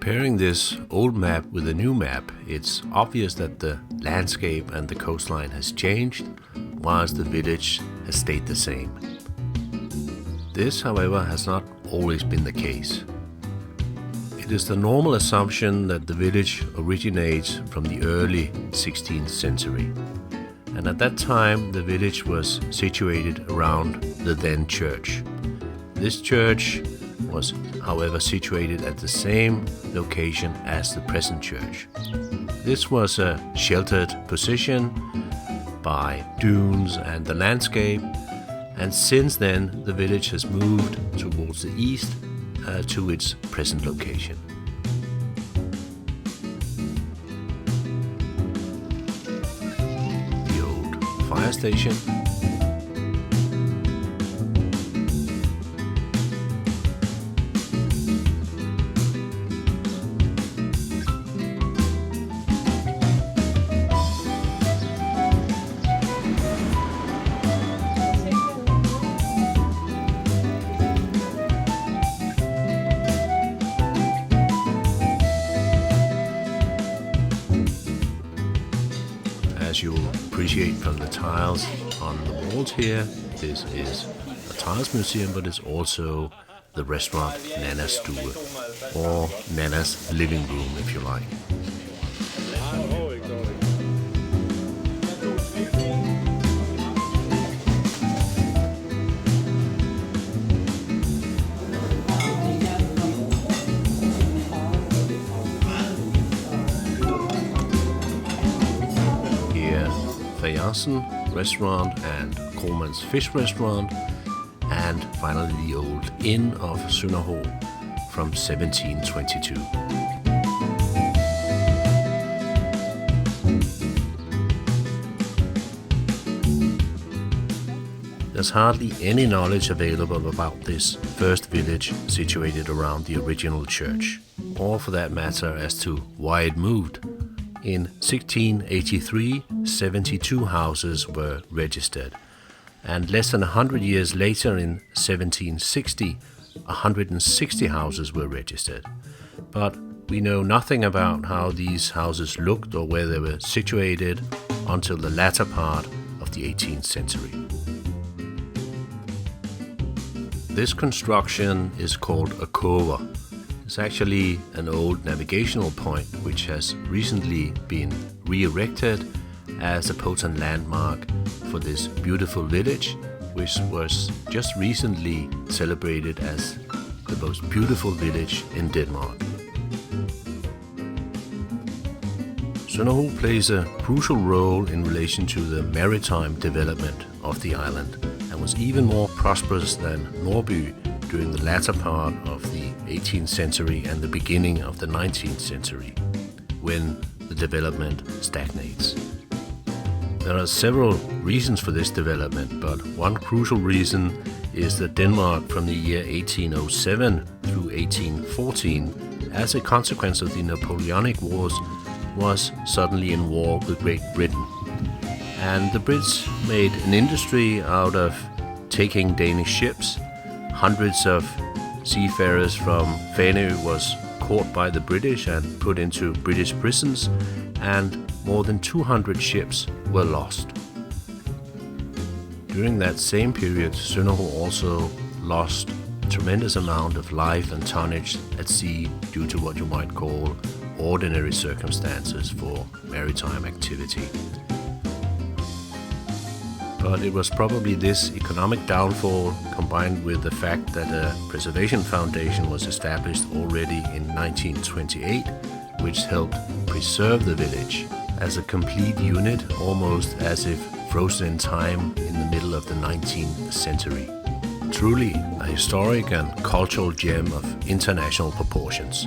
Comparing this old map with the new map, it's obvious that the landscape and the coastline has changed, whilst the village has stayed the same. This, however, has not always been the case. It is the normal assumption that the village originates from the early 16th century. And at that time, the village was situated around the then church. This church was, however, situated at the same location as the present church. This was a sheltered position by dunes and the landscape, and since then the village has moved towards the east to its present location. The old fire station. As you'll appreciate from the tiles on the walls here, this is a tiles museum, but it's also the restaurant Nana's Stue, or Nana's living room if you like. Restaurant and Kroman's Fish Restaurant, and finally the old Inn of Sønderho from 1722. There's hardly any knowledge available about this first village situated around the original church, or for that matter as to why it moved. In 1683, 72 houses were registered, and less than 100 years later, in 1760, 160 houses were registered. But we know nothing about how these houses looked or where they were situated until the latter part of the 18th century. This construction is called a kover. It's actually an old navigational point which has recently been re-erected as a potent landmark for this beautiful village, which was just recently celebrated as the most beautiful village in Denmark. Sønderho plays a crucial role in relation to the maritime development of the island, and was even more prosperous than Norby during the latter part of the 18th century and the beginning of the 19th century, when the development stagnates. There are several reasons for this development, but one crucial reason is that Denmark from the year 1807 through 1814, as a consequence of the Napoleonic Wars, was suddenly in war with Great Britain. And the Brits made an industry out of taking Danish ships. Hundreds of seafarers from Fanø was caught by the British and put into British prisons, and more than 200 ships were lost. During that same period, Sønderho also lost a tremendous amount of life and tonnage at sea due to what you might call ordinary circumstances for maritime activity. But it was probably this economic downfall, combined with the fact that a preservation foundation was established already in 1928, which helped preserve the village as a complete unit, almost as if frozen in time in the middle of the 19th century. Truly a historic and cultural gem of international proportions.